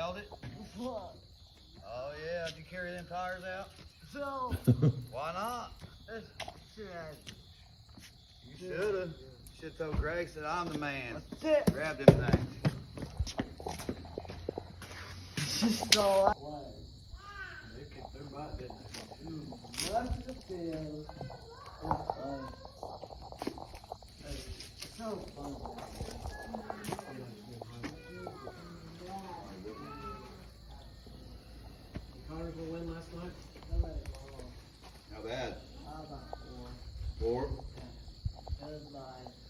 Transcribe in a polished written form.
nailed it? Fuck. Oh yeah, did you carry them tires out? So, Why not? shit. You should've. Should've told Greg that I'm the man. That's it. Grab them things. Just so They kicked their butt, didn't they? Run to the field. It's fun. It's so fun. Connors will win last night. How bad? About 4. 4? It was like